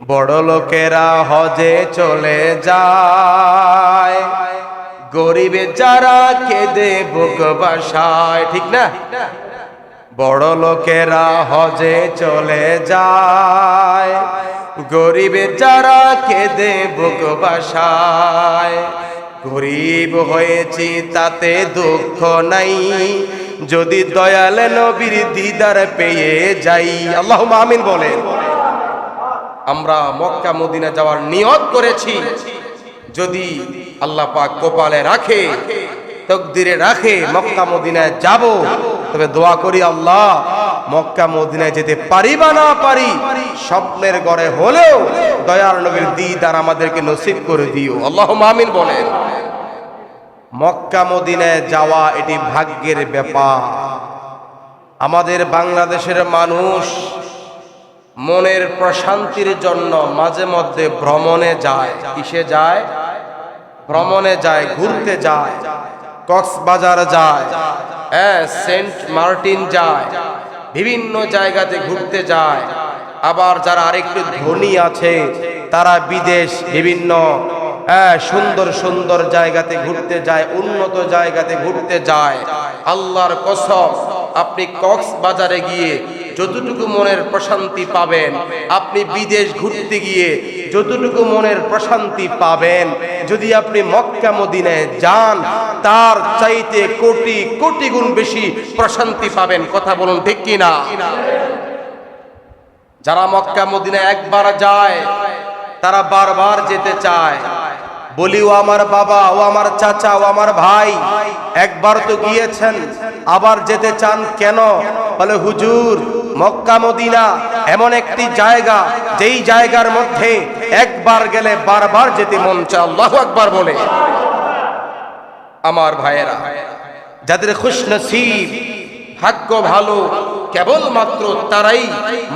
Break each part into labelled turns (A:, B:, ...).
A: বড় লোকেরা হজে চলে যায়, গরিবে যারা কেঁদে বুক বাসায়। ঠিক না? বড় লোকেরা হজে চলে যায়, গরিবে যারা কেঁদে বুক বাসায়। গরিব হয়েছি তাতে দুঃখ নাই, যদি দয়াল নবীর দিদার পেয়ে যাই। আল্লাহুম্মা আমিন বলেন। আমরা মক্কা মদিনা যাওয়ার নিয়ত করেছি, যদি আল্লাহ পাক কপালে রাখে, তকদিরে রাখে মক্কা মদিনায় যাব, তবে দোয়া করি আল্লাহ মক্কা মদিনায় যেতে পারি বা না পারি, স্বপ্নের ঘরে হলেও দয়ার নবীর দিদার আমাদেরকে নসিব করে দিও। আল্লাহুম্মা আমিন বলেন। মক্কা মদিনায় যাওয়া এটি ভাগ্যের ব্যাপার। আমাদের বাংলাদেশের মানুষ মনের প্রশান্তির জন্য মাঝে মধ্যে ভ্রমণে যায়। কিসে যায়? ভ্রমণে যায়, ঘুরতে যায়। কক্সবাজার যায়, সেন্ট মার্টিন যায়, বিভিন্ন জায়গাতে ঘুরতে যায়। আবার যারা আরেকটু ধনী আছে তারা বিদেশ বিভিন্ন সুন্দর সুন্দর জায়গাতে ঘুরতে যায়, উন্নত জায়গাতে ঘুরতে যায়। আল্লাহর কসম, আপনি কক্সবাজারে গিয়ে যতটুকু মনের প্রশান্তি পাবেন, আপনি বিদেশ ঘুরতে গিয়ে যতটুকু মনের প্রশান্তি পাবেন, যদি আপনি মক্কা মদিনায় যান তার চাইতে কোটি কোটি গুণ বেশি প্রশান্তি পাবেন। কথা বলুন ঠিক কিনা? যারা মক্কা মদিনায় একবার যায় তারা বারবার যেতে চায়। বলি, ও আমার বাবা, ও আমার চাচা, ও আমার ভাই, একবার তো গিয়েছেন, আবার যেতে চান কেন? বলে, হুজুর মক্কা মদিনা এমন একটি জায়গা, যেই জায়গার মধ্যে একবার গেলে বারবার যেতে মন চায়। আল্লাহু আকবার বলে। আমার ভাইয়েরা, যাদের খুশনসিব, ভাগ্য ভালো, কেবলমাত্র তারাই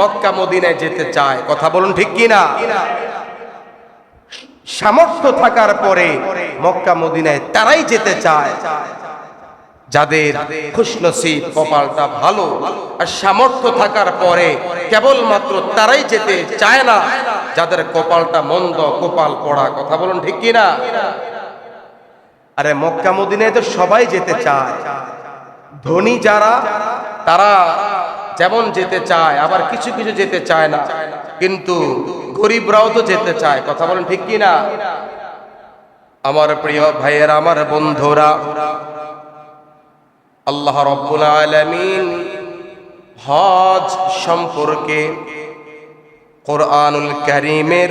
A: মক্কা মদিনায় যেতে চায়। কথা বলুন ঠিক কিনা? সামর্থ্য থাকার পরে মক্কা মদিনায় তারাই যেতে চায়। যাদের খুশনসিব, কপালটা ভালো, আর সামর্থ্য থাকার পরে কেবলমাত্র তারাই যেতে চায় না যাদের কপালটা মন্দ, কপাল পড়া। কথা বলুন ঠিক কিনা? আরে মক্কা মদিনায় তো সবাই যেতে চায়। ধনী যারা তারা যেমন যেতে চায়, আবার কিছু কিছু যেতে চায় না, কিন্তু গরিবরাও তো যেতে চায়। কথা বলেন ঠিক কিনা? আমার প্রিয় ভাইয়েরা, আমার বন্ধুরা, আল্লাহ রাব্বুল আলামিন হজ সম্পর্কে কোরআনুল কারীমের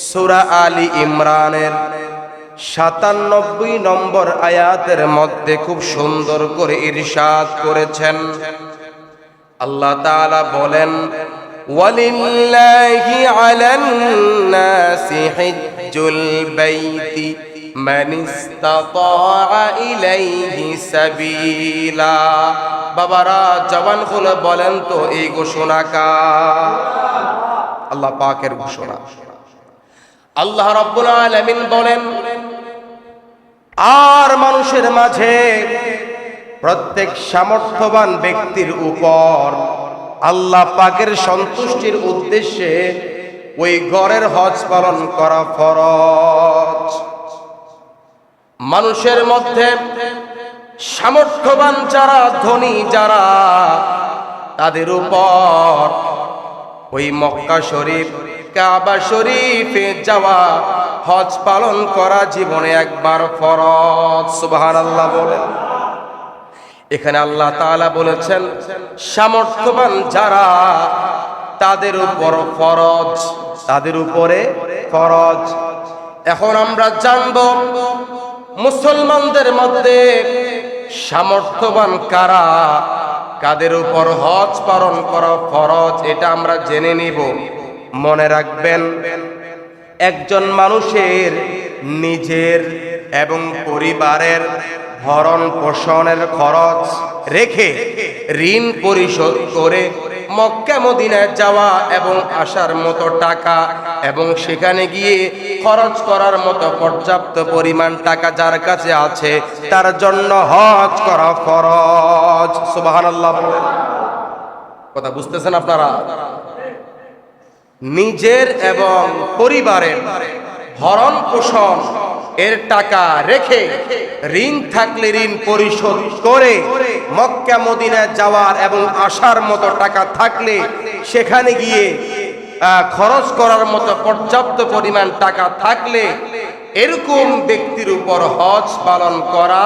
A: সূরা আলী ইমরানের ৯৭ নম্বর আয়াতের মধ্যে খুব সুন্দর করে ইরশাদ করেছেন। আল্লাহ তাআলা বলেন, ওয়ালিল্লাহি আলান নাসি হিজ্জুল বাইতি মান ইসতাতা ইলাইহি সাবিলা। বাবারা, জবান খুলে বলেন তো এই ঘোষণা কার? আল্লাহ পাকের ঘোষণা। আল্লাহ রাব্বুল আলামিন বলেন, আর মানুষের মাঝে প্রত্যেক সামর্থ্যবান ব্যক্তির উপর আল্লাহ পাকের সন্তুষ্টির উদ্দেশ্যে ওই ঘরের হজ পালন করা ফরজ। মানুষের মধ্যে সামর্থ্যবান যারা, ধনী যারা, তাদের উপর ওই মক্কা শরীফ, কাবা শরীফে যাওয়া, হজ পালন করা জীবনে একবার ফরজ। সুবহানাল্লাহ বলেন। এখানে আল্লাহ তাআলা বলেছেন সামর্থ্যবান যারা তাদের উপর ফরজ, তাদের উপরে ফরজ। এখন আমরা জানব মুসলমানদের মধ্যে সামর্থ্যবান কারা, কাদের উপর হজ পালন করা ফরজ, এটা আমরা জেনে নিব। মনে রাখবেন, একজন মানুষের নিজের এবং পরিবারের ভরণ পোষণের খরচ রেখে ঋণ পরিশোধ করে মক্কা মদিনায় যাওয়া এবং আসার মতো টাকা এবং সেখানে গিয়ে খরচ করার মতো পর্যাপ্ত পরিমাণ টাকা যার কাছে আছে, তার জন্য হজ করা ফরজ। সুবহানাল্লাহ বলেন। কথা বুঝতেছেন আপনারা? নিজের এবং পরিবারের ভরণ পোষণ এর টাকা রেখে ঋণ থাকলে ঋণ পরিশোধ করে মক্কা মদিনায় যাওয়ার এবং আসার মতো টাকা থাকলে সেখানে গিয়ে খরচ করার মতো পর্যাপ্ত পরিমাণ টাকা থাকলে এরকম ব্যক্তির উপর হজ পালন করা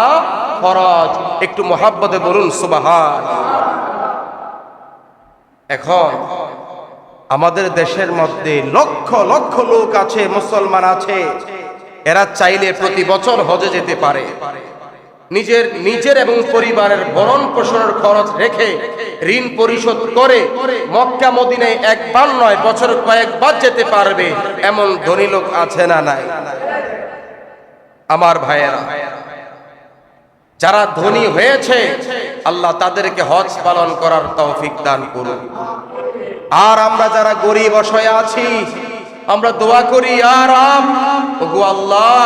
A: ফরজ। একটু মহাব্বতে বলুন সুবহান। এখন আমাদের দেশের মধ্যে লক্ষ লক্ষ লোক আছে, মুসলমান আছে, এরা চাইলে প্রতি বছর হজে যেতে পারে, নিজের এবং পরিবারের ভরণ পোষণের খরচ রেখে ঋণ পরিশোধ করে মক্কা মদিনায় একবার নয় বছর কয়েকবার যেতে পারবে, এমন ধনী লোক আছে না নাই? আমার ভাইয়েরা, যারা ধনী হয়েছে আল্লাহ তাদেরকে হজ পালন করার তৌফিক দান করুন। আর আমরা যারা গরিব অসহায় আছি, আমরা দোয়া করি, আর ওগো আল্লাহ,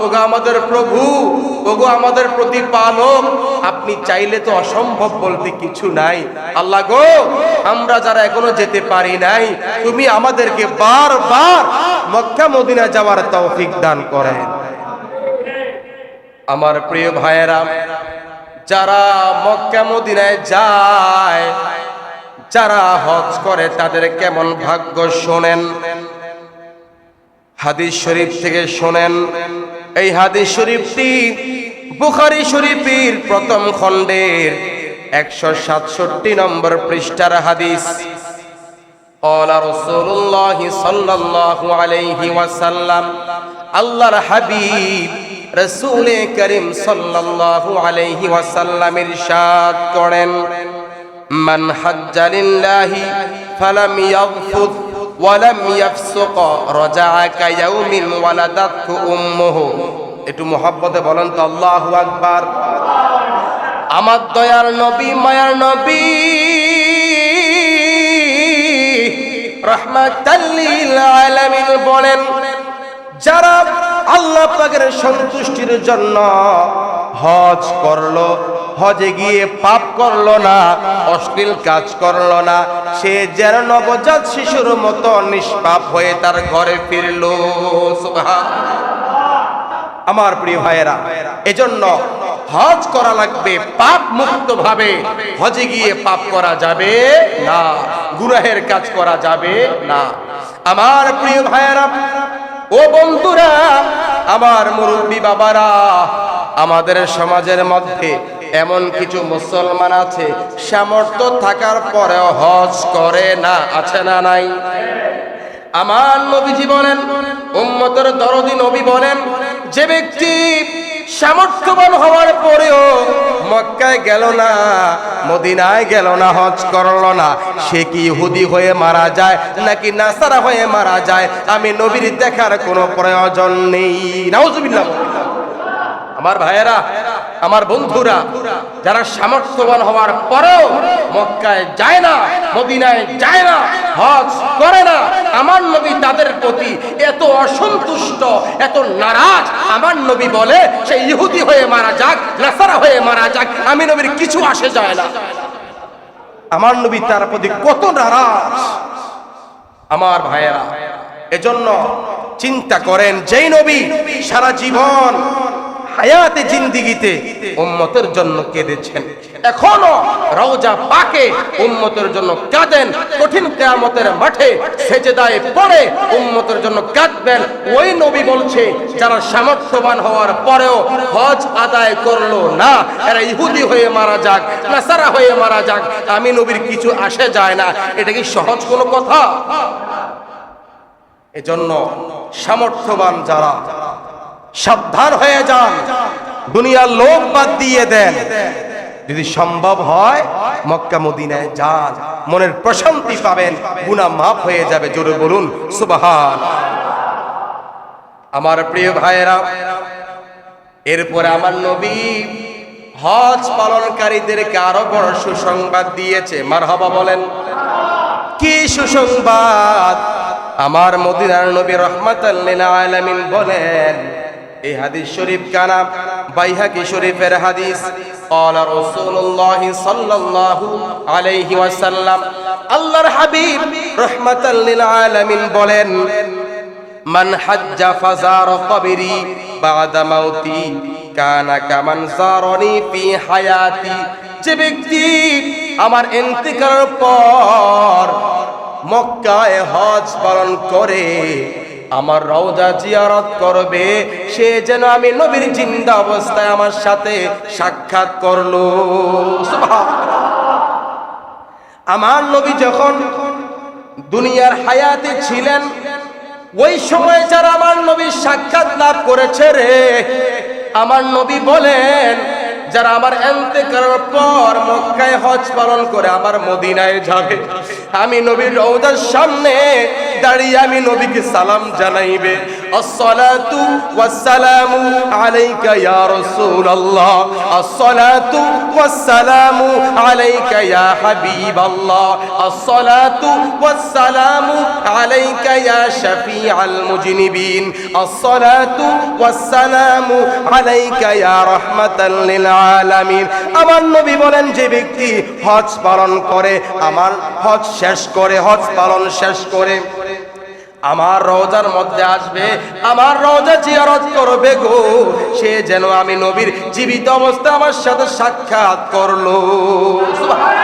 A: ওগো আমাদের প্রভু, ওগো আমাদের প্রতিপালক, আপনি চাইলে তো অসম্ভব বলতে কিছু নাই। আল্লাহ গো, আমরা যারা এখনো যেতে পারি নাই, তুমি আমাদেরকে বারবার মক্কা মদিনা যাওয়ার তৌফিক দান করেন। আমার প্রিয় ভাইয়েরা, যারা মক্কা মদিনায় যায়, যারা হজ করে, তাদের কেমন ভাগ্য শোনেন। হাদিস শরীফ থেকে শোনেন। এই হাদিস শরীফটি বুখারী শরীফের প্রথম খণ্ডের 167 নম্বর পৃষ্ঠার হাদিস। ক্বালা রাসূলুল্লাহ সাল্লাল্লাহু আলাইহি ওয়াসাল্লাম, আল্লাহর হাবিব রাসূলে কারীম সাল্লাল্লাহু আলাইহি ওয়াসাল্লাম ইরশাদ করেন, মান হাজ্জা লিল্লাহি ফালাম ইয়াগফুদ ওয়ালাম ইয়াফসুক রাজাআ কায়াউমিন ওয়ালাদাতহু উম্মুহু। একটু মুহাব্বতে বলেন তো আল্লাহু আকবার। আমার দয়ার নবী, মায়ার নবী, রাহমাতাল লিল আলামিন বলেন, যারা আল্লাহ পাকের সন্তুষ্টির জন্য হজ করলো, হজে গিয়ে পাপ করলো না, অশ্লীল কাজ করলো না, সে যেন নবজাত শিশুর মতো নিষ্পাপ হয়ে তার ঘরে ফিরলো। সুবহানাল্লাহ। আমার প্রিয় ভাইয়েরা, এজন্য হজ করা লাগবে পাপ মুক্ত ভাবে। হজে গিয়ে পাপ করা যাবে না, গুনাহের কাজ করা যাবে না। আমার প্রিয় ভাইয়েরা, ও বন্ধুরা, আমার মুরব্বী বাবারা, আমাদের সমাজের মধ্যে এমন কিছু মুসলমান আছে সামর্থ্য থাকার পরেও হজ করে না, আছে না নাই? আমার নবীজি বলেন, উম্মতের দরদি নবী বলেন, যে ব্যক্তি সামর্থ্যবান হওয়ার পরেও মক্কায় গেল না, মদিনায় গেল না, হজ করল না, সে কি ইহুদি হয়ে মারা যায় নাকি নাসারা হয়ে মারা যায়, আমি নবীর দেখার কোনো প্রয়োজন নেই। নাউজুবিল্লাহ। আমার ভাইয়েরা, আমার বন্ধুরা, যারা সামর্থ্যবান হওয়ার পরেও মক্কায় যায় না, মদিনায় যায় না, হজ করে না, আমার নবী তাদের প্রতি এত অসন্তুষ্ট, এত নারাজ। আমার নবী বলে, সে ইহুদি হয়ে মারা যাক, নাসারা হয়ে মারা যাক, আমি নবীর কিছু আসে যায় না। আমার নবী তার প্রতি কত নারাজ। আমার ভাইয়েরা, এজন্য চিন্তা করেন, যেই নবী সারা জীবন হায়াতে জিন্দিগিতে উম্মতের জন্য কেঁদেছেন, এখনো রওজা পাকে উম্মতের জন্য কাঁদেন, কঠিন কিয়ামতের মাঠে সেজদায় পড়ে উম্মতের জন্য কাঁদবেন, ওই নবী বলছে, যারা সামর্থ্যবান হওয়ার পরেও হজ আদায় করলো না, এরা ইহুদি হয়ে মারা যাক, নাসারা হয়ে মারা যাক, আমি নবীর কিছু আসে যায় না। এটা কি সহজ কোনো কথা? এজন্য সামর্থ্যবান যারা, সাবধান হয়ে যান, দুনিয়ার লোভ বাদ দিয়ে দেন, যদি সম্ভব হয় মক্কা মদিনায় যান, মনের প্রশান্তি পাবেন, গুনাহ মাফ হয়ে যাবে। জোরে বলুন সুবহানাল্লাহ। আমার প্রিয় ভাইয়েরা, এরপরে আমার নবী হজ পালনকারীদেরকে আরো বড় সুসংবাদ দিয়েছে। মারহাবা বলেন। কি সুসংবাদ? আমার মদিনার নবী রাহমাতাল লিল আলামিন বলেন, এই হাদিস শরীফ কানা বাইহাকি শরীফের হাদিস। ক্বালা রাসূলুল্লাহ সাল্লাল্লাহু আলাইহি ওয়াসাল্লাম, আল্লাহর হাবিব রাহমাতাল লিল আলামিন বলেন, মান হাজ্জা ফাজারা কবরি বাদা মাউতি কানা কামান যারানি ফি হায়াতি। যে ব্যক্তি আমার ইন্তিকালের পর মক্কায় হজ পালন করে আমার রওজা জিয়ারত করবে, সে যেন আমি নবীর জিন্দা অবস্থায় আমার সাথে সাক্ষাৎ করলো। সুবহানাল্লাহ। আমার নবী যখন দুনিয়ার হায়াতে ছিলেন, ওই সময় যারা আমার নবীর সাক্ষাৎ লাভ করেছে রে, আমার নবী বলেন যারা আমার ইন্তেকালের পর মক্কায় হজ পালন করে আমার মদিনায় যাবে, আমি নবীর রওজার সামনে দাঁড়িয়ে আমি নবীকে সালাম জানাইবে, আসসালাতু ওয়াসসালামু আলাইকা ইয়া রাসূলুল্লাহ, আসসালাতু ওয়াসসালামু আলাইকা ইয়া হাবিবাল্লাহ, আসসালাতু ওয়াসসালামু আলাইকা ইয়া শাফিআল মুজনিবিন, আসসালাতু ওয়াসসালামু আলাইকা ইয়া রাহমাতাল লিল আলামিন। আমার নবী বলেন যে ব্যক্তি হজ পালন করে, আমার হজ শেষ করে, হজ পালন শেষ করে আমার রওজার মধ্যে আসবে, আমার রওজা জিয়ারত করবে গো, সে যেন আমি নবীর জীবিত অবস্থায় আমার সাথে সাক্ষাৎ করলো। সুবহানাল্লাহ।